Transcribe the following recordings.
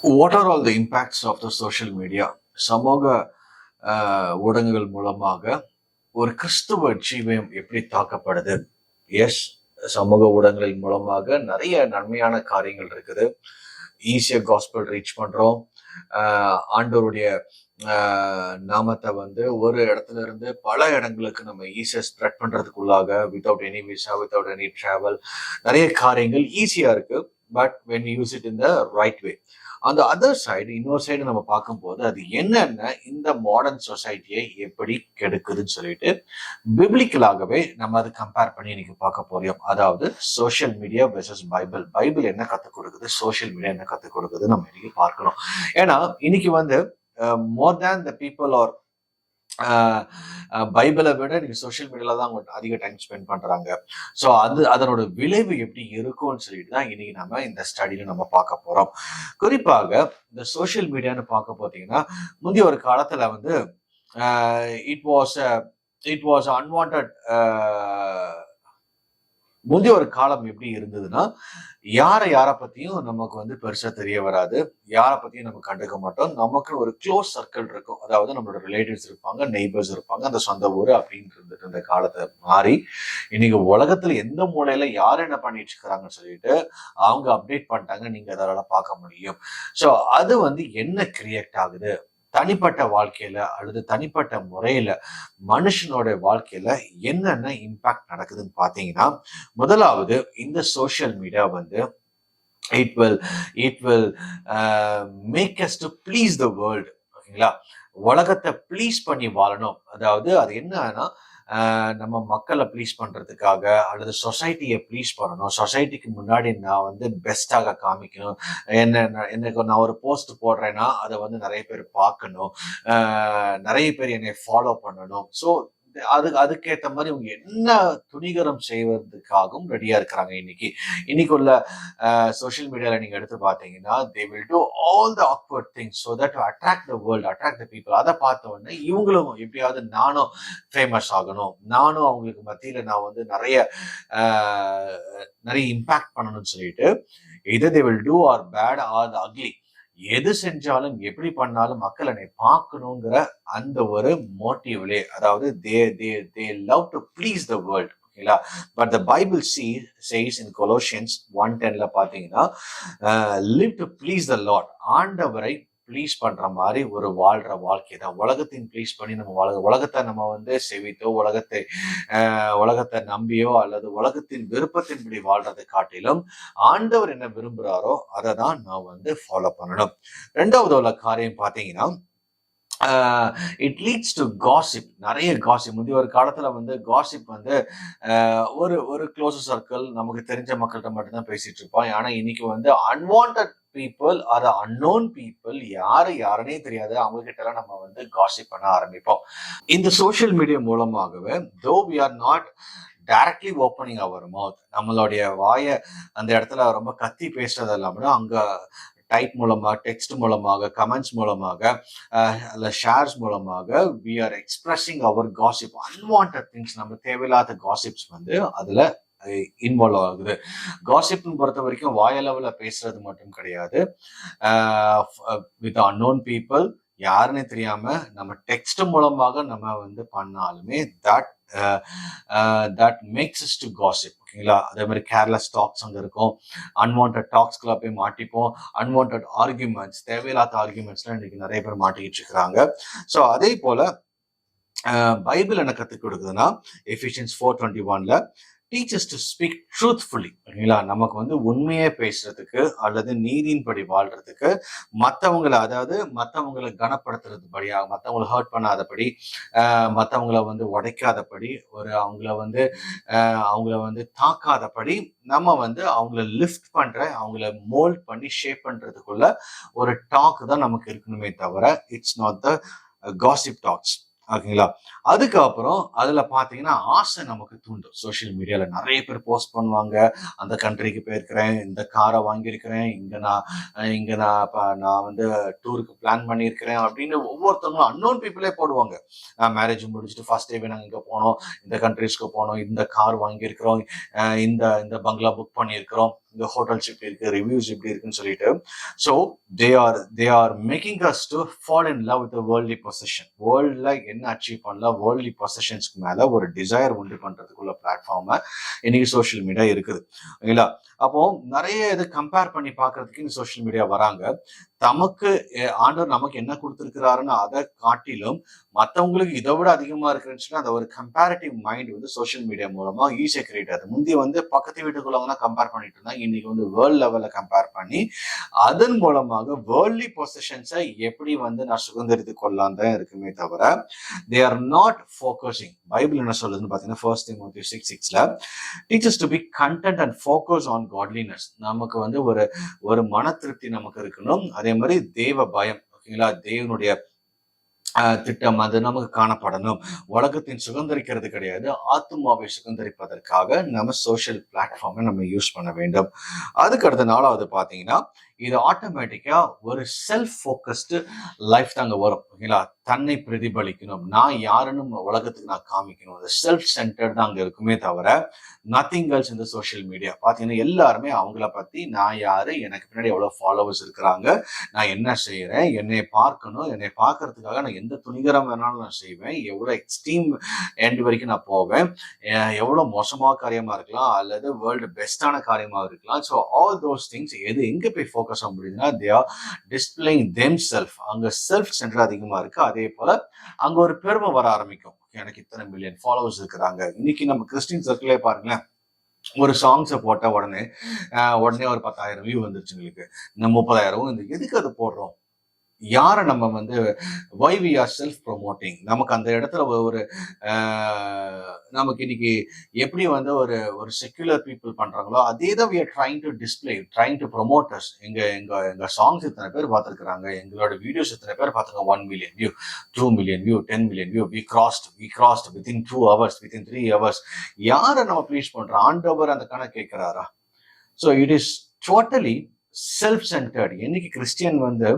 What are all the impacts of the social media? சமூக ஊடகங்கள் மூலமாக ஒரு கிறிஸ்துவ ஜீவியம் எப்படி தாக்கப்படுது? எஸ், சமூக ஊடகங்களின் மூலமாக நிறைய நன்மையான காரியங்கள் இருக்குது. ஈஸியா காஸ்பல் ரீச் பண்றோம். ஆண்டவருடைய நாமத்தை வந்து ஒரு இடத்துல இருந்து பல இடங்களுக்கு நம்ம ஈஸியா ஸ்ப்ரெட் பண்றதுக்குள்ளாக without any visa, without any travel நிறைய காரியங்கள் ஈஸியா இருக்கு. But when use it in the right way. அந்த அதர் சைடு, இன்னொரு சைடு நம்ம பார்க்கும்போது அது என்னென்ன இந்த மாடர்ன் சொசைட்டியை எப்படி கெடுக்குதுன்னு சொல்லிட்டு பிப்ளிக்கலாகவே நம்ம அதை கம்பேர் பண்ணி இன்னைக்கு பார்க்க போறோம். அதாவது social media versus Bible. Bible என்ன கற்றுக் கொடுக்குது, சோஷியல் மீடியா என்ன கற்றுக் கொடுக்குது நம்ம இன்னைக்கு பார்க்கணும். ஏன்னா இன்னைக்கு வந்து மோர் தேன் த பீப்புள் ஆர் பைபிளை விட நீங்க சோஷியல் மீடியால தான் அவங்க அதிக டைம் ஸ்பெண்ட் பண்றாங்க. ஸோ அதனோட விளைவு எப்படி இருக்கும்னு சொல்லிட்டு தான் இன்னைக்கு நம்ம இந்த ஸ்டடியில நம்ம பார்க்க போறோம். குறிப்பாக இந்த சோஷியல் மீடியான்னு பார்க்க போத்தீங்கன்னா, முந்தைய ஒரு காலத்துல வந்து இட் வாஸ் அன்வான்ட். முந்தைய ஒரு காலம் எப்படி இருந்ததுன்னா, யாரை பத்தியும் நமக்கு வந்து பெருசா தெரிய வராது, யாரை பத்தியும் நம்ம கண்டுக்க மாட்டோம். நமக்கு ஒரு க்ளோஸ் சர்க்கிள் இருக்கும். அதாவது நம்மளோட ரிலேட்டிவ்ஸ் இருப்பாங்க, நெய்பர்ஸ் இருப்பாங்க, அந்த சொந்த ஊர் அப்படின்னு இருந்துட்டு இந்த காலத்தை மாறி இன்னைக்கு உலகத்துல எந்த மூலையில யார் என்ன பண்ணிட்டு இருக்கிறாங்கன்னு சொல்லிட்டு அவங்க அப்டேட் பண்ணிட்டாங்க. நீங்க அதெல்லாம் பார்க்க முடியும். ஸோ அது வந்து என்ன கிரியேட் ஆகுது தனிப்பட்ட வாழ்க்கையில அல்லது தனிப்பட்ட முறையில மனுஷனோட வாழ்க்கையில என்னென்ன இம்பாக்ட் நடக்குதுன்னு பாத்தீங்கன்னா, முதலாவது இந்த சோஷியல் மீடியா வந்து it will it will make us to please the world. ஓகேங்களா? உலகத்தை ப்ளீஸ் பண்ணி வாழணும். அதாவது அது என்னன்னா, நம்ம மக்களை ப்ளீஸ் பண்றதுக்காக அல்லது சொசைட்டியை ப்ளீஸ் பண்ணணும், சொசைட்டிக்கு முன்னாடி நான் வந்து பெஸ்டாக காமிக்கணும், எனக்கு நான் ஒரு போஸ்ட் போடுறேன்னா அதை வந்து நிறைய பேர் பார்க்கணும், நிறைய பேர் என்னை ஃபாலோ பண்ணணும். ஸோ அதுக்கேற்ற மாதிரி அவங்க என்ன துணிகரம் செய்வதற்காகவும் ரெடியா இருக்கிறாங்க. இன்னைக்கு உள்ள சோஷியல் மீடியால நீங்க எடுத்து பார்த்தீங்கன்னா, தே will two all the awkward things so that to attract the world, attract the people. அதை பார்த்த உடனே இவங்களும் எப்படியாவது நானும் ஃபேமஸ் ஆகணும், நானும் அவங்களுக்கு மத்தியில நான் வந்து நிறைய இம்பாக்ட் பண்ணணும்னு சொல்லிட்டு இதை they will do or bad or the ugly. எது செஞ்சாலும் எப்படி பண்ணாலும் மக்கள் என்னை பார்க்கணுங்கிற அந்த ஒரு மோட்டிவ்லே, அதாவது they love to please the world. ஓகேங்களா? But the Bible says in Colossians 1:10 பாத்தீங்கன்னா, live to please the Lord. ஆண்டவரை ப்ளீஸ் பண்ற மாதிரி ஒரு வாழ்ற வாழ்க்கை தான். உலகத்தின் ப்ளீஸ் பண்ணி நம்ம உலகத்தை நம்ம வந்து செவித்தோ, உலகத்தை நம்பியோ அல்லது உலகத்தின் விருப்பத்தின்படி வாழ்றதை காட்டிலும் ஆண்டவர் என்ன விரும்புறாரோ அதை தான் நான் வந்து ஃபாலோ பண்ணணும். ரெண்டாவது உள்ள காரியம் பாத்தீங்கன்னா, இட் லீட்ஸ் டு காசிப். நிறைய காசிப். முந்தைய ஒரு காலத்துல வந்து காசிப் வந்து ஒரு க்ளோஸ் சர்க்கிள், நமக்கு தெரிஞ்ச மக்கள்கிட்ட மட்டும்தான் பேசிட்டு இருப்போம். ஆனா இன்னைக்கு வந்து unwanted people are unknown people, யாருன்னே தெரியாது, அவங்க கிட்ட எல்லாம் நம்ம வந்து காசிப் பண்ண ஆரம்பிப்போம். இந்த சோஷியல் மீடியா மூலமாகவே though we are not directly opening our mouth, நம்மளுடைய வாயை அந்த இடத்துல ரொம்ப கத்தி பேசுறது இல்லாமல் அங்க டைப் மூலமாக, டெக்ஸ்ட் மூலமாக, கமெண்ட்ஸ் மூலமாக, அல்ல ஷேர்ஸ் மூலமாக we are expressing our gossip. Unwanted things, நம்ம தேவையில்லாத காசிப்ஸ் வந்து அதுல இன்வால்வ் ஆகுது. காசிப்னு பொறுத்த வரைக்கும் வாயளவுல பேசுறது மட்டும் கிடையாது. வித் அன்னோன் பீப்புள், யாருன்னு தெரியாம நம்ம டெக்ஸ்ட் மூலமாக நம்ம வந்து பண்ணாலுமே that makes us to gossip. ஓகேங்களா? அதே மாதிரி கேர்லெஸ் டாக்ஸ் அங்கே இருக்கும், அன்வான்ட் டாக்ஸ்குள்ள போய் மாட்டிப்போம், அன்வான்ட் ஆர்குமெண்ட்ஸ், தேவையில்லாத ஆர்குமெண்ட்ஸ்லாம் இன்னைக்கு நிறைய பேர் மாட்டிக்கிட்டு இருக்கிறாங்க. ஸோ அதே போல பைபிள் என்ன கற்றுக் கொடுக்குதுன்னா, Ephesians 4:21 teaches to speak truthfully. ஓகேங்களா? நமக்கு வந்து உண்மையே பேசுறதுக்கு அல்லது நீதியின்படி வாழ்றதுக்கு, மற்றவங்களை கனப்படுத்துறது படியா, மற்றவங்களை ஹர்ட் பண்ணாதபடி, மற்றவங்களை வந்து உடைக்காதபடி, அவங்கள வந்து தாக்காதபடி, நம்ம வந்து அவங்கள லிஃப்ட் பண்ற, அவங்கள மோல்ட் பண்ணி ஷேப் பண்றதுக்குள்ள ஒரு டாக் தான் நமக்கு இருக்கணுமே தவிர it's not the gossip talks. ஓகேங்களா? அதுக்கப்புறம் அதுல பார்த்தீங்கன்னா, ஆசை நமக்கு தூண்டும். சோசியல் மீடியால நெறைய பேர் போஸ்ட் பண்ணுவாங்க. அந்த கண்ட்ரிக்கு போயிருக்கிறேன், இந்த கார வாங்கியிருக்கிறேன், நான் வந்து டூருக்கு பிளான் பண்ணியிருக்கிறேன் அப்படின்னு ஒவ்வொருத்தவங்களும் அன்னோன் பீப்பிளே போடுவாங்க. மேரேஜ் முடிச்சுட்டு ஃபர்ஸ்ட் டேவே நாங்க இங்க போனோம், இந்த கண்ட்ரீஸ்க்கு போனோம், இந்த கார் வாங்கியிருக்கிறோம், இந்த இந்த பங்களா புக் பண்ணியிருக்கிறோம், இந்த ஹோட்டல்ஸ் இப்படி இருக்கு, ரிவ்யூஸ் இப்படி இருக்குன்னு சொல்லிட்டு. So they are making us to fall in love with worldly position. வேர்ல்ட்ல என்ன அச்சீவ் பண்ணலாம், வேர்ல்ட்லி பொசிஷன்ஸ்க்கு மேல ஒரு டிசைர் உண்டு பண்றதுக்குள்ள பிளாட்ஃபார்மா இன்னைக்கு சோஷியல் மீடியா இருக்குது. ஓகேங்களா? அப்போ நிறைய இது கம்பேர் பண்ணி பார்க்கறதுக்கு இந்த சோஷியல் மீடியா வராங்க. தமக்கு ஆண்டவர் நமக்கு என்ன கொடுத்திருக்கிறாருன்னு அதை காட்டிலும் மற்றவங்களுக்கு இதை விட அதிகமா இருக்குன்னு அந்த ஒரு கம்பேரிட்டிவ் மைண்ட் வந்து சோஷியல் மீடியா மூலமா ஈஸியா கிரியேட் ஆகுது. முந்தி வந்து பக்கத்து வீட்டுக்குள்ளவங்க தான் கம்பேர் பண்ணிட்டு இருந்தாங்க. இன்னைக்கு வந்து வேர்ல்ட் லெவல்ல கம்பேர் பண்ணி அதன் மூலமாக வேர்ல்ட்லி பொசிஷன்ஸை எப்படி வந்து நான் சுதந்திரித்துக் கொள்ளலாம் தான் இருக்குமே தவிர they are not focusing. Bible என்ன சொல்லுதுன்னு பார்த்தீங்கன்னா, 1 Timothy 6:6ல teaches to be content and focus on godliness. நமக்கு வந்து ஒரு மன திருப்தி நமக்கு இருக்கணும். அதே மாதிரி தேவ பயம், ஓகேங்களா, தேவனுடைய திட்டம் அது நமக்கு காணப்படணும். உலகத்தின் சுதந்திரிக்கிறது கிடையாது, ஆத்மாவை சுதந்திரிப்பதற்காக நம்ம சோசியல் பிளாட்ஃபார்மை நம்ம யூஸ் பண்ண வேண்டும். அதுக்கு அடுத்த நாளாவது பாத்தீங்கன்னா, இது ஆட்டோமேட்டிக்கா ஒரு செல்ஃப் ஃபோக்கஸ்டு லைஃப் தாங்க வரும். ஓகேங்களா? தன்னை பிரதிபலிக்கணும், நான் யாருன்னு உலகத்துக்கு நான் காமிக்கணும். அந்த செல்ஃப் சென்டர்ட் தான் அங்க இருக்குமே தவிர நத்திங் எல்ஸ் இந்த சோஷியல் மீடியா. பாத்தீங்கன்னா எல்லாருமே அவங்கள பத்தி, நான் யாரு, எனக்கு பின்னாடி எவ்வளவு ஃபாலோவர்ஸ் இருக்கிறாங்க, நான் என்ன செய்யறேன், என்னை பார்க்கணும், என்னை பார்க்கறதுக்காக நான் எந்த துணிகரம் வேணாலும் நான் செய்வேன், எவ்வளவு எக்ஸ்ட்ரீம் எண்ட் வரைக்கும் நான் போவேன், எவ்வளவு மோசமான காரியமா இருக்கலாம் அல்லது வேர்ல்டு பெஸ்டான காரியமா இருக்கலாம். ஸோ ஆல் தோஸ் திங்ஸ் எது எங்க போய் ஃபோக்கஸ் ஆக முடியுதுன்னா, they are displaying them self. அங்க செல்ஃப் சென்டர் அதிகமா இருக்கு. அதே போல அங்க ஒரு பெருமை வர ஆரம்பிக்கும். எனக்கு இத்தனை மில்லியன் ஃபாலோவர்ஸ் இருக்கிறாங்க. இன்னைக்கு நம்ம கிறிஸ்டின் சர்க்கிளே பாருங்களேன், ஒரு சாங்ஸை போட்ட உடனே ஒரு 10,000 வியூ வந்துருச்சுங்களுக்கு, இந்த 30,000 எதுக்கு அது போடுறோம்? யாரை நம்ம வந்து why we are self promoting. நமக்கு அந்த இடத்துல ஒரு நமக்கு இன்னைக்கு எப்படி வந்து ஒரு செக்யுலர் பீப்புள் பண்றாங்களோ அதே தான் we are trying to display, trying to promote us. எங்க சாங்ஸ் இத்தனை பேர் பார்த்துருக்காங்க, எங்களோட வீடியோஸ் இத்தனை பேர் பார்த்துருக்காங்க, 1 million view, 2 million view, 10 million view, we crossed within 2 hours, within 3 hours. யாரை நம்ம ப்ளீஸ் பண்றோம்? ஆண்டவர் அந்த கணக்கு கேட்கிறாரா? So it is totally self centred. என்னைக்கு கிறிஸ்டியன் வந்து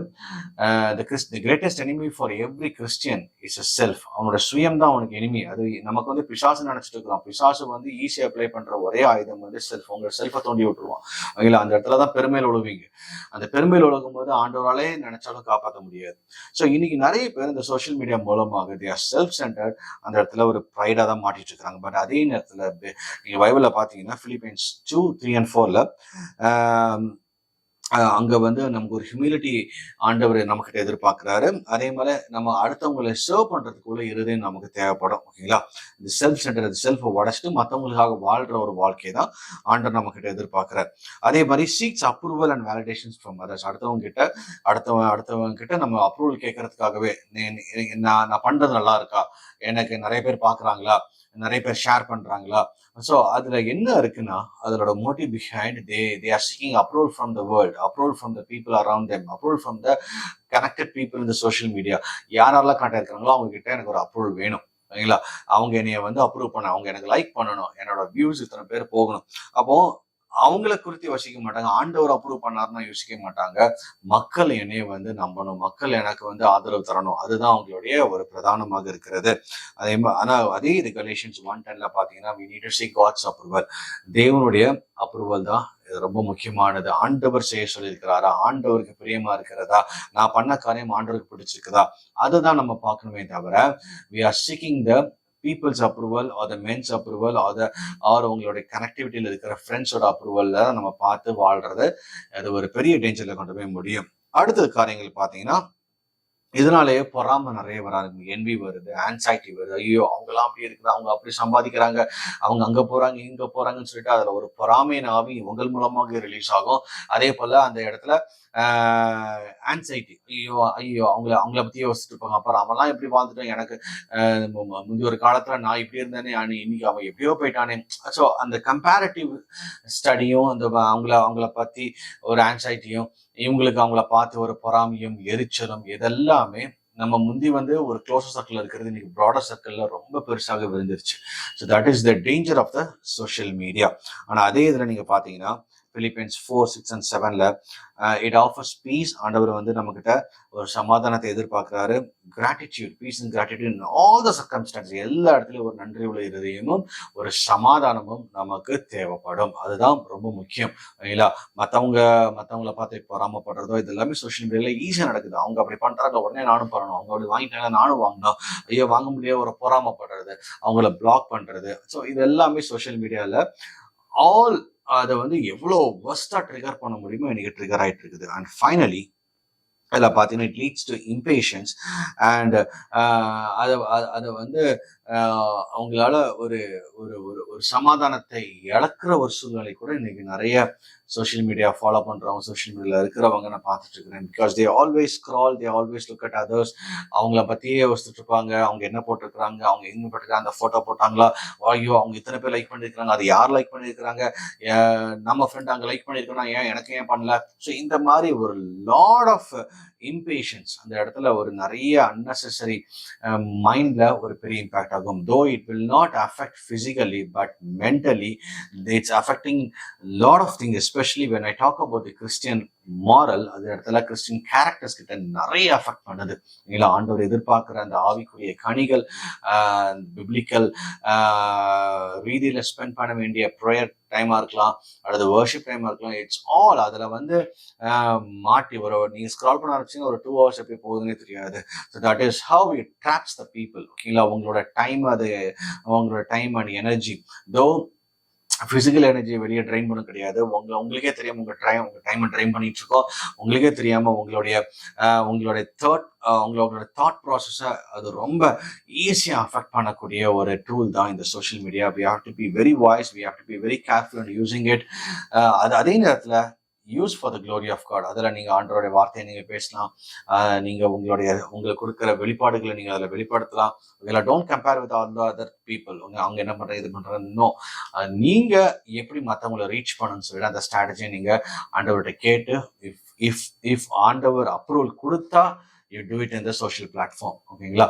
the greatest enemy for every Christian is a self. அவனோட சுயம் தான் அவனுக்கு எனிமி. அது நமக்கு வந்து பிசாசு நினைச்சிட்டு இருக்கிறோம். பிசாசு வந்து ஈஸியா அப்ளை பண்ற ஒரே ஆயுதம் வந்து செல்ஃப். உங்க செல்ஃபை தோண்டி விட்டுருவான். ஓகேங்களா? அந்த இடத்துல தான் பெருமையில் ஒழுவீங்க. அந்த பெருமையில் ஒழுகும் போது ஆண்டவராலே நினைச்சாலும் காப்பாற்ற முடியாது. ஸோ இன்னைக்கு நிறைய பேர் இந்த சோஷியல் மீடியா மூலமாக தே ஆர் செல்ஃப் சென்டர்ட். அந்த இடத்துல ஒரு ப்ரைடா தான் மாட்டிட்டு இருக்காங்க. பட் அதே நேரத்துல நீங்க பைபிள்ல பாத்தீங்கன்னா, பிலிப்பியன்ஸ் 2:3 and 4ல அங்க வந்து நமக்கு ஒரு ஹியூமிலிட்டி ஆண்டவர் நம்மகிட்ட எதிர்பார்க்கிறாரு. அதே மாதிரி நம்ம அடுத்தவங்களை சர்வ் பண்றதுக்குள்ள இருதயம் நமக்கு தேவைப்படும். ஓகேங்களா? இந்த செல்ஃப் சென்டர், செல்ஃபை உடச்சிட்டு மற்றவங்களுக்காக வாழ்ற ஒரு வாழ்க்கையை தான் ஆண்டவர் நம்ம கிட்ட எதிர்பார்க்கிறார். அதே மாதிரி seeks approval and validations from others. அடுத்தவங்க கிட்ட நம்ம அப்ரூவல் கேட்கறதுக்காகவே, நான் பண்றது நல்லா இருக்கா, எனக்கு நிறைய பேர் பாக்குறாங்களா, நிறைய பேர் ஷேர் பண்றாங்களா. ஸோ அதுல என்ன இருக்குன்னா, அதோட motive behind they are seeking approval from the world, approval from the people around them, approval from the connected people in the social media. யாரெல்லாம் கான்டாக்ட் இருக்கிறாங்களோ அவங்க கிட்ட எனக்கு ஒரு அப்ரூவல் வேணும். சரிங்களா? அவங்க என்னைய வந்து அப்ரூவ் பண்ண, அவங்க எனக்கு லைக் பண்ணணும், என்னோட வியூஸ் இத்தனை பேர் போகணும். அப்போ அவங்கள குறித்து யோசிக்க மாட்டாங்க. ஆண்டவர் அப்ரூவ் பண்ணாருன்னா யோசிக்க மாட்டாங்க. மக்கள் என்னைய வந்து நம்பணும், மக்கள் எனக்கு வந்து ஆதரவு தரணும், அதுதான் அவங்களுடைய ஒரு பிரதானமாக இருக்கிறது. ஆனா அதே இது கலேஷியன்ஸ் 1:10ல பாத்தீங்கன்னா, we need to seek God's approval. தேவனுடைய அப்ரூவல் தான் ரொம்ப முக்கியமானது. ஆண்டவர் செய்ய சொல்லியிருக்கிறாரா, ஆண்டவருக்கு பிரியமா இருக்கிறதா, நான் பண்ண காரியம் ஆண்டவருக்கு பிடிச்சிருக்குதா, அதுதான் நம்ம பார்க்கணுமே தவிர we are seeking the peoples approval or the men's approval or உங்களுடைய கனெக்டிவிட்டியில் இருக்கிற ஃப்ரெண்ட்ஸோட அப்ரூவல்ல நம்ம பார்த்து வாழ்றது, அது ஒரு பெரிய டேஞ்சர்ல கொண்டு போய் முடியும். அடுத்த காரியங்கள் பார்த்தீங்கன்னா, இதனாலேயே பொறாம நிறைய வராது, என்வி வருது, ஆன்சைட்டி வருது. ஐயோ அவங்கெல்லாம் அப்படி இருக்குது, அவங்க அப்படி சம்பாதிக்கிறாங்க, அவங்க அங்க போறாங்க இங்க போறாங்கன்னு சொல்லிட்டு அதுல ஒரு பொறாமையின் ஆவி உங்கள் மூலமாக ரிலீஸ் ஆகும். அதே போல அந்த இடத்துல ஆன்சைட்டி, ஐயோ ஐயோ அவங்கள பத்தி யோசிச்சுட்டு இருப்பாங்க. அப்புறம் அவன்லாம் எப்படி வாழ்ந்துட்டோம், எனக்கு முந்தைய ஒரு காலத்துல நான் இப்படி இருந்தேனே, இன்னைக்கு அவன் எப்படியோ போயிட்டானே. ஸோ அந்த கம்பேரிட்டிவ் ஸ்டடியும், அந்த அவங்கள பத்தி ஒரு ஆன்சைட்டியும், இவங்களுக்கு அவங்கள பார்த்து ஒரு பொறாமையும் எரிச்சலும், இதெல்லாமே நம்ம முந்தி வந்து ஒரு க்ளோசர் சர்க்கிள் இருக்கிறது இன்னைக்கு ப்ராடர் சர்க்கிள்ல ரொம்ப பெருசாக விரிஞ்சிருச்சு. So that is the danger of the social media. ஆனா அதே இதுல நீங்க பாத்தீங்கன்னா பிலிப்பைன்ஸ் 4, 6 and 7ல இட் ஆஃபர்ஸ் பீஸ். ஆண்டவர் வந்து நம்ம கிட்ட ஒரு சமாதானத்தை எதிர்பார்க்கிறாரு. Gratitude, peace and gratitude in all the circumstance, எல்லா இடத்துலயும் ஒரு நன்றி உள்ள இருதயமும் ஒரு சமாதானமும் நமக்கு தேவைப்படும். அதுதான் ரொம்ப முக்கியம் இல்லைங்களா? மத்தவங்கள பார்த்து பொறாமப்படுறதோ இது எல்லாமே சோஷியல் மீடியால ஈஸியா நடக்குது. அவங்க அப்படி பண்றாங்க, உடனே நானும் பண்ணணும். அவங்க அப்படி வாங்கிட்டாங்க, நானும் வாங்கணும். ஐயோ வாங்க முடியாது, ஒரு பொறாமப்படுறது, அவங்கள பிளாக் பண்றது. ஸோ இது எல்லாமே சோஷியல் மீடியால ஆல் அதை வந்து எவ்வளோ ஒர்ஸ்டா ட்ரிகர் பண்ண முடியுமோ இன்னைக்கு ட்ரிகர் ஆயிட்டு இருக்குது. அண்ட் ஃபைனலி அதில் பார்த்தீங்கன்னா it leads to impatience and அதை வந்து அவங்களால ஒரு ஒரு ஒரு ஒரு சமாதானத்தை இழக்கிற ஒரு சூழ்நிலை கூட இன்னைக்கு நிறைய சோஷியல் மீடியா ஃபாலோ பண்றவங்க, சோஷியல் மீடியாவில் இருக்கிறவங்க நான் பார்த்துட்டு இருக்கிறேன். Because they always scroll, they always look at others. அவங்கள பத்தியே யோசிச்சுட்டு இருப்பாங்க. அவங்க என்ன போட்டிருக்கிறாங்க, அவங்க எங்க போட்டிருக்காங்க, அந்த போட்டோ போட்டாங்களா, ஐயோ அவங்க இத்தனை பேர் லைக் பண்ணியிருக்காங்க, அது யார் லைக் பண்ணியிருக்கிறாங்க, நம்ம ஃப்ரெண்ட் அங்கே லைக் பண்ணியிருக்கோம், எனக்கு ஏன் பண்ணல. ஸோ இந்த மாதிரி ஒரு லாட் ஆஃப் இம்பேஷன்ஸ் அந்த இடத்துல ஒரு நிறைய அன்னெசரி மைண்ட்ல ஒரு பெரிய இம்பாக்ட் ஆகும். Though it will not affect physically but mentally it's affecting lot of thing. Especially when I talk about the Christian moral, அது இடத்துல கிறிஸ்டியன் கேரக்டர்ஸ் கிட்ட நிறைய அஃபெக்ட் பண்ணுது. இல்ல ஆண்டவர் எதிர்பார்க்கிற அந்த ஆவிக்குரிய கனிகள், பிப்ளிக்கல் ரீதியில ஸ்பெண்ட் பண்ண வேண்டிய ப்ரேயர் டைமா இருக்கலாம் அல்லது வர்ஷிப் டைமா இருக்கலாம். இட்ஸ் ஆல் அதுல வந்து மாட்டி நீங்க ஸ்க்ரால் பண்ண ஆரம்பிச்சீங்கன்னா ஒரு 2 hours எப்படி போகுதுன்னே தெரியாது. So that is how it drops the people. ஓகேங்களா? அவங்களோட டைம், அது அவங்களோட டைம் அண்ட் எனர்ஜி, தோ பிசிக்கல் எனர்ஜியை வெளியே ட்ரெயின் பண்ண கிடையாது. உங்களுக்கே தெரியாம உங்க டைமை ட்ரெயின் பண்ணிட்டு இருக்கோம். உங்களுக்கே தெரியாம உங்களுடைய தாட் ப்ராசஸை அது ரொம்ப ஈஸியா அஃபெக்ட் பண்ணக்கூடிய ஒரு டூல் தான் இந்த social media. We have to be very wise, we have to be very careful and using it. அது அதே நேரத்துல use for the glory of God. அதில் நீங்கள் ஆண்டவருடைய வார்த்தையை நீங்கள் பேசலாம். நீங்கள் உங்களுக்கு கொடுக்குற வெளிப்பாடுகளை நீங்கள் அதில் வெளிப்படுத்தலாம். இதில் don't compare with all the other people. அவங்க என்ன பண்ணுறது, இது பண்ணுறது, இன்னும் நீங்கள் எப்படி மற்றவங்களை ரீச் பண்ணணும்னு சொல்லிட்டு அந்த ஸ்ட்ராட்டஜியை நீங்கள் ஆண்டவர்கிட்ட கேட்டு இஃப் ஆண்டவர் அப்ரூவல் கொடுத்தா you do it in the social platform. ஓகேங்களா?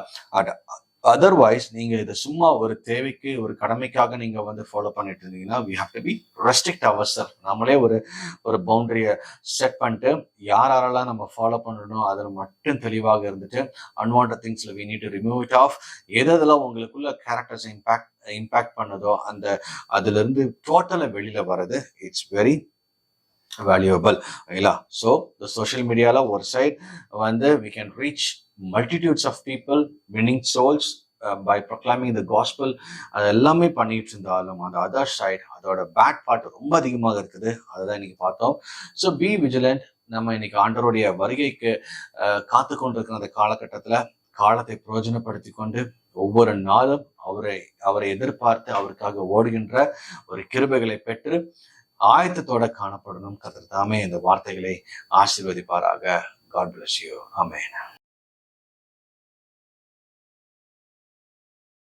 அதர்வைஸ் நீங்க இதை சும்மா ஒரு தேவைக்கு, ஒரு கடமைக்காக நீங்க வந்து ஃபாலோ பண்ணிட்டு இருந்தீங்கன்னா we have to be restrict ourselves. நம்மளே ஒரு பவுண்டரியை செட் பண்ணிட்டு யாரெல்லாம் நம்ம ஃபாலோ பண்ணணும் அதில் மட்டும் தெளிவாக இருந்துட்டு unwanted திங்ஸ்ல we need to remove it off. எதெல்லாம் உங்களுக்குள்ள கேரக்டர்ஸ் இம்பாக்ட் பண்ணதோ அதுல இருந்து டோட்டலா வெளியில வர்றது இட்ஸ் வெரி வேல்யூபிள். ஓகேங்களா? ஸோ இந்த சோஷியல் மீடியால ஒரு சைட் வந்து we can reach multitudes of people, winning souls by proclaiming the gospel. அது எல்லாமே பண்ணிட்டு இருந்தாலும் அந்த அதர் சைட், அதோட பேட் பார்ட் ரொம்ப அதிகமாக இருக்குது. அதுதான் இன்னைக்கு பார்த்தோம். So B vigilant. நம்ம இன்னைக்கு ஆண்டவருடைய வருகைக்கு காத்து கொண்டிருக்கிற அந்த காலகட்டத்துல காலத்தை பிரயோஜனப்படுத்தி கொண்டு ஒவ்வொரு நாளும் அவரை எதிர்பார்த்து அவருக்காக ஓடுகின்ற ஒரு கிருபைகளை பெற்று ஆயத்தத்தோட காணப்படணும். கர்த்தர் தாமே இந்த வார்த்தைகளை ஆசீர்வதிப்பாராக. God bless you. Amen.